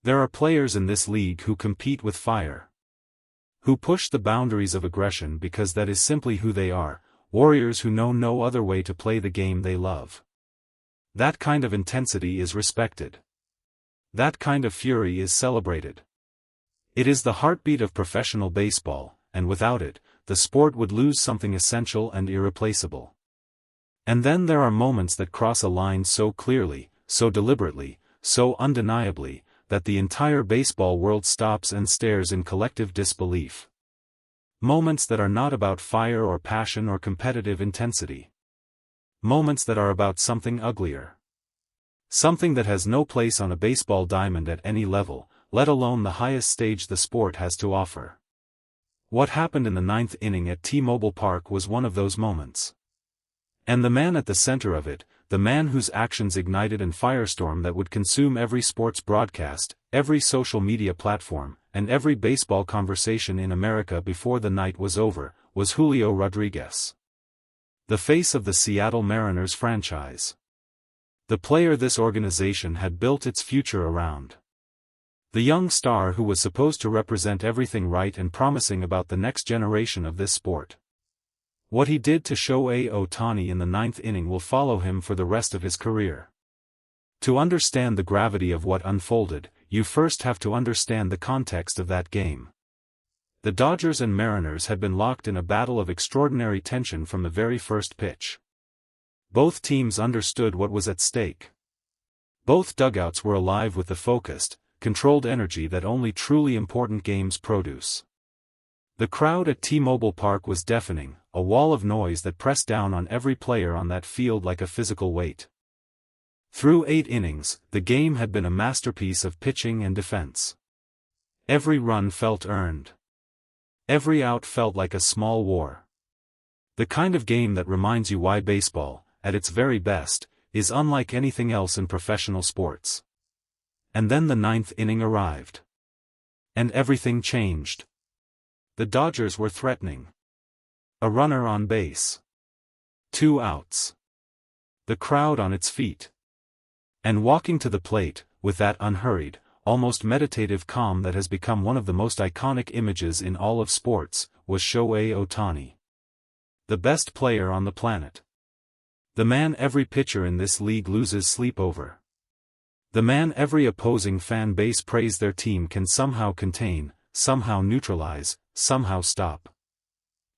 There are players in this league who compete with fire. Who push the boundaries of aggression because that is simply who they are, warriors who know no other way to play the game they love. That kind of intensity is respected. That kind of fury is celebrated. It is the heartbeat of professional baseball, and without it, the sport would lose something essential and irreplaceable. And then there are moments that cross a line so clearly, so deliberately, so undeniably, that the entire baseball world stops and stares in collective disbelief. Moments that are not about fire or passion or competitive intensity. Moments that are about something uglier. Something that has no place on a baseball diamond at any level, let alone the highest stage the sport has to offer. What happened in the ninth inning at T-Mobile Park was one of those moments. And the man at the center of it, the man whose actions ignited a firestorm that would consume every sports broadcast, every social media platform, and every baseball conversation in America before the night was over, was Julio Rodríguez. The face of the Seattle Mariners franchise. The player this organization had built its future around. The young star who was supposed to represent everything right and promising about the next generation of this sport. What he did to Shohei Ohtani in the ninth inning will follow him for the rest of his career. To understand the gravity of what unfolded, you first have to understand the context of that game. The Dodgers and Mariners had been locked in a battle of extraordinary tension from the very first pitch. Both teams understood what was at stake. Both dugouts were alive with the focused, controlled energy that only truly important games produce. The crowd at T-Mobile Park was deafening, a wall of noise that pressed down on every player on that field like a physical weight. Through 8 innings, the game had been a masterpiece of pitching and defense. Every run felt earned. Every out felt like a small war. The kind of game that reminds you why baseball, at its very best, is unlike anything else in professional sports. And then the ninth inning arrived. And everything changed. The Dodgers were threatening. A runner on base. 2 outs. The crowd on its feet. And walking to the plate, with that unhurried, almost meditative calm that has become one of the most iconic images in all of sports, was Shohei Ohtani. The best player on the planet. The man every pitcher in this league loses sleep over. The man every opposing fan base praise their team can somehow contain, somehow neutralize, somehow stop.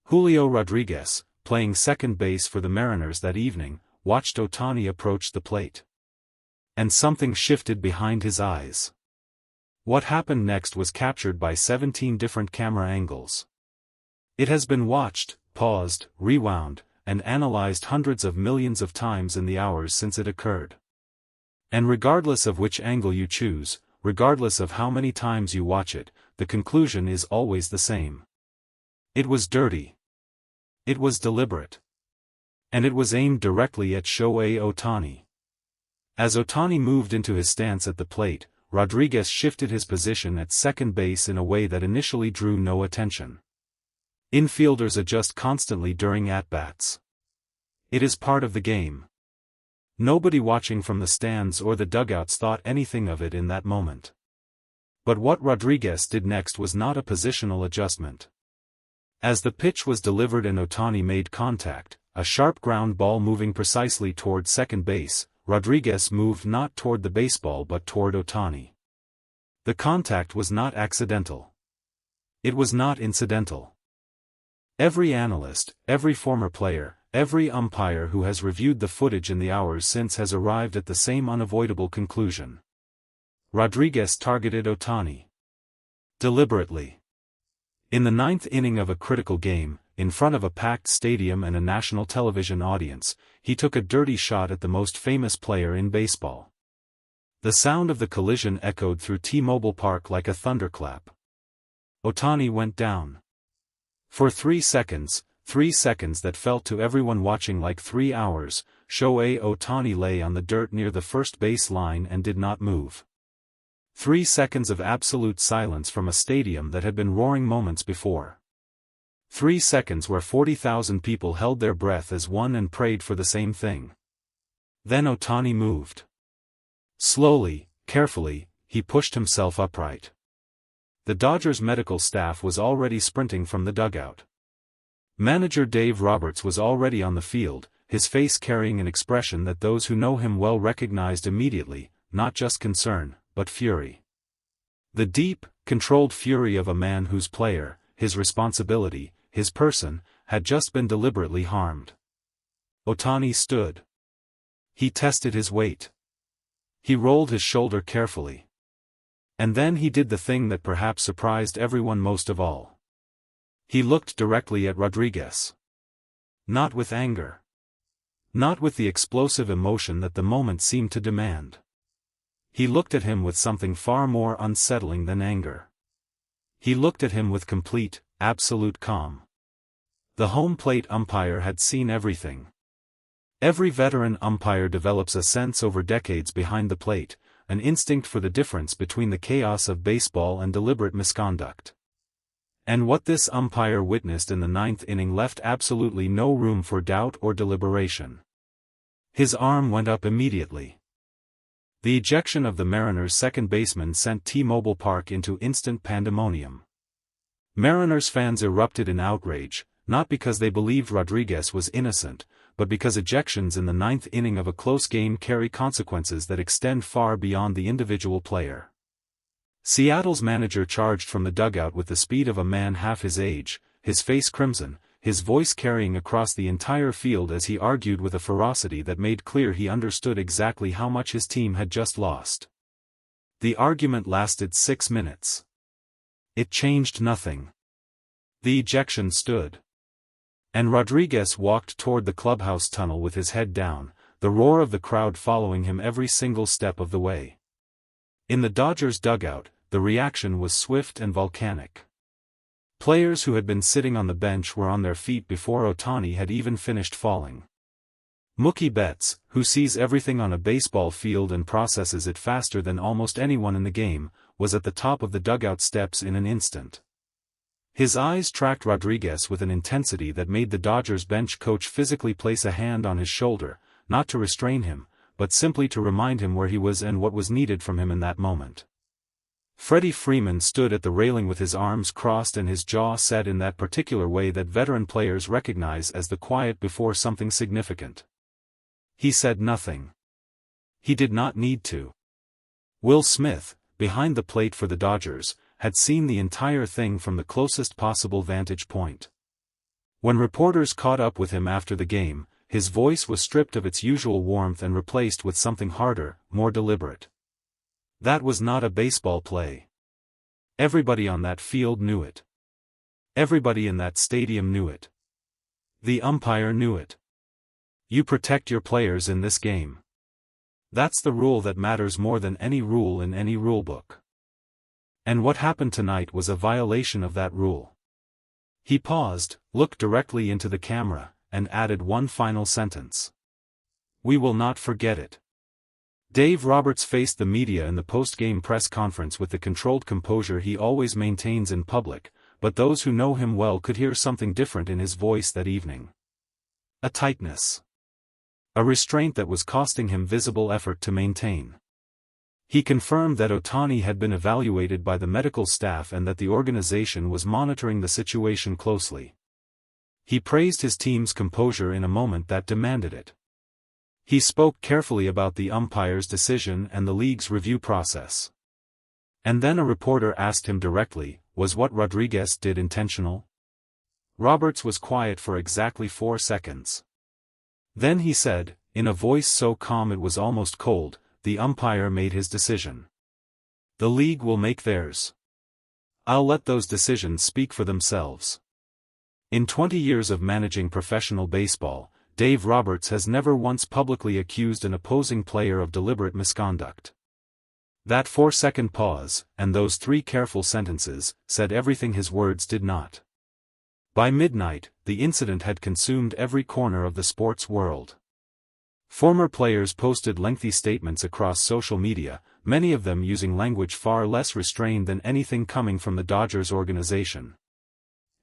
Julio Rodríguez, playing second base for the Mariners that evening, watched Ohtani approach the plate. And something shifted behind his eyes. What happened next was captured by 17 different camera angles. It has been watched, paused, rewound, and analyzed hundreds of millions of times in the hours since it occurred. And regardless of which angle you choose, regardless of how many times you watch it, the conclusion is always the same. It was dirty. It was deliberate. And it was aimed directly at Shohei Ohtani. As Ohtani moved into his stance at the plate, Rodríguez shifted his position at second base in a way that initially drew no attention. Infielders adjust constantly during at-bats. It is part of the game. Nobody watching from the stands or the dugouts thought anything of it in that moment. But what Rodríguez did next was not a positional adjustment. As the pitch was delivered and Ohtani made contact, a sharp ground ball moving precisely toward second base, Rodríguez moved not toward the baseball but toward Ohtani. The contact was not accidental. It was not incidental. Every analyst, every former player, every umpire who has reviewed the footage in the hours since has arrived at the same unavoidable conclusion. Rodríguez targeted Ohtani. Deliberately. In the ninth inning of a critical game, in front of a packed stadium and a national television audience, he took a dirty shot at the most famous player in baseball. The sound of the collision echoed through T-Mobile Park like a thunderclap. Ohtani went down. For 3 seconds that felt to everyone watching like 3 hours, Shohei Ohtani lay on the dirt near the first base line and did not move. 3 seconds of absolute silence from a stadium that had been roaring moments before. 3 seconds where 40,000 people held their breath as one and prayed for the same thing. Then Ohtani moved. Slowly, carefully, he pushed himself upright. The Dodgers' medical staff was already sprinting from the dugout. Manager Dave Roberts was already on the field, his face carrying an expression that those who know him well recognized immediately, not just concern, but fury. The deep, controlled fury of a man whose player, his responsibility, his person, had just been deliberately harmed. Ohtani stood. He tested his weight. He rolled his shoulder carefully. And then he did the thing that perhaps surprised everyone most of all. He looked directly at Rodríguez. Not with anger. Not with the explosive emotion that the moment seemed to demand. He looked at him with something far more unsettling than anger. He looked at him with complete, absolute calm. The home plate umpire had seen everything. Every veteran umpire develops a sense over decades behind the plate, an instinct for the difference between the chaos of baseball and deliberate misconduct. And what this umpire witnessed in the ninth inning left absolutely no room for doubt or deliberation. His arm went up immediately. The ejection of the Mariners' second baseman sent T-Mobile Park into instant pandemonium. Mariners fans erupted in outrage, not because they believed Rodríguez was innocent, but because ejections in the ninth inning of a close game carry consequences that extend far beyond the individual player. Seattle's manager charged from the dugout with the speed of a man half his age, his face crimson, his voice carrying across the entire field as he argued with a ferocity that made clear he understood exactly how much his team had just lost. The argument lasted 6 minutes. It changed nothing. The ejection stood. And Rodríguez walked toward the clubhouse tunnel with his head down, the roar of the crowd following him every single step of the way. In the Dodgers' dugout, the reaction was swift and volcanic. Players who had been sitting on the bench were on their feet before Ohtani had even finished falling. Mookie Betts, who sees everything on a baseball field and processes it faster than almost anyone in the game, was at the top of the dugout steps in an instant. His eyes tracked Rodríguez with an intensity that made the Dodgers bench coach physically place a hand on his shoulder, not to restrain him, but simply to remind him where he was and what was needed from him in that moment. Freddie Freeman stood at the railing with his arms crossed and his jaw set in that particular way that veteran players recognize as the quiet before something significant. He said nothing. He did not need to. Will Smith, behind the plate for the Dodgers, had seen the entire thing from the closest possible vantage point. When reporters caught up with him after the game, his voice was stripped of its usual warmth and replaced with something harder, more deliberate. That was not a baseball play. Everybody on that field knew it. Everybody in that stadium knew it. The umpire knew it. You protect your players in this game. That's the rule that matters more than any rule in any rulebook. And what happened tonight was a violation of that rule. He paused, looked directly into the camera, and added one final sentence. We will not forget it. Dave Roberts faced the media in the post-game press conference with the controlled composure he always maintains in public, but those who know him well could hear something different in his voice that evening. A tightness. A restraint that was costing him visible effort to maintain. He confirmed that Ohtani had been evaluated by the medical staff and that the organization was monitoring the situation closely. He praised his team's composure in a moment that demanded it. He spoke carefully about the umpire's decision and the league's review process. And then a reporter asked him directly, was what Rodríguez did intentional? Roberts was quiet for exactly 4 seconds. Then he said, in a voice so calm it was almost cold, the umpire made his decision. The league will make theirs. I'll let those decisions speak for themselves. In 20 years of managing professional baseball, Dave Roberts has never once publicly accused an opposing player of deliberate misconduct. That 4-second pause, and those 3 careful sentences, said everything his words did not. By midnight, the incident had consumed every corner of the sports world. Former players posted lengthy statements across social media, many of them using language far less restrained than anything coming from the Dodgers organization.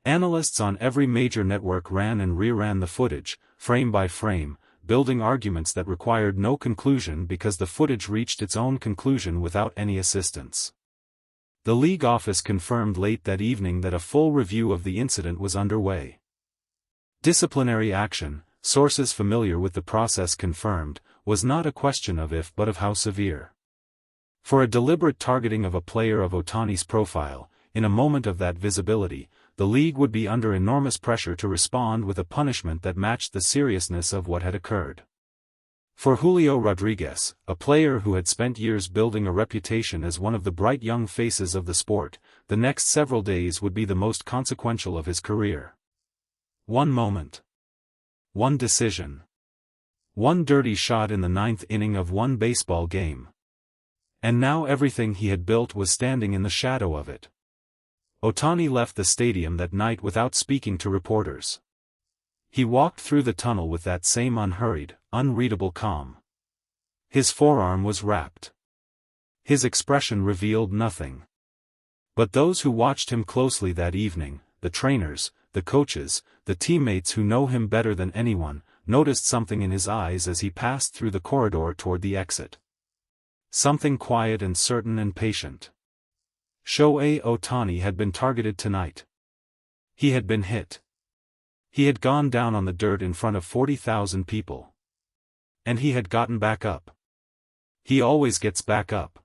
Analysts on every major network ran and reran the footage, frame by frame, building arguments that required no conclusion because the footage reached its own conclusion without any assistance. The league office confirmed late that evening that a full review of the incident was underway. Disciplinary action, sources familiar with the process confirmed, was not a question of if but of how severe. For a deliberate targeting of a player of Ohtani's profile, in a moment of that visibility, the league would be under enormous pressure to respond with a punishment that matched the seriousness of what had occurred. For Julio Rodríguez, a player who had spent years building a reputation as one of the bright young faces of the sport, the next several days would be the most consequential of his career. One moment. One decision. One dirty shot in the ninth inning of one baseball game. And now everything he had built was standing in the shadow of it. Ohtani left the stadium that night without speaking to reporters. He walked through the tunnel with that same unhurried, unreadable calm. His forearm was wrapped. His expression revealed nothing. But those who watched him closely that evening, the trainers, the coaches, the teammates who know him better than anyone, noticed something in his eyes as he passed through the corridor toward the exit. Something quiet and certain and patient. Shohei Ohtani had been targeted tonight. He had been hit. He had gone down on the dirt in front of 40,000 people. And he had gotten back up. He always gets back up.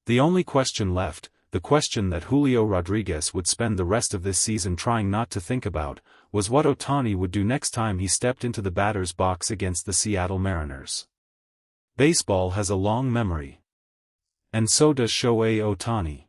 The only question left, the question that Julio Rodríguez would spend the rest of this season trying not to think about, was what Ohtani would do next time he stepped into the batter's box against the Seattle Mariners. Baseball has a long memory. And so does Shohei Ohtani.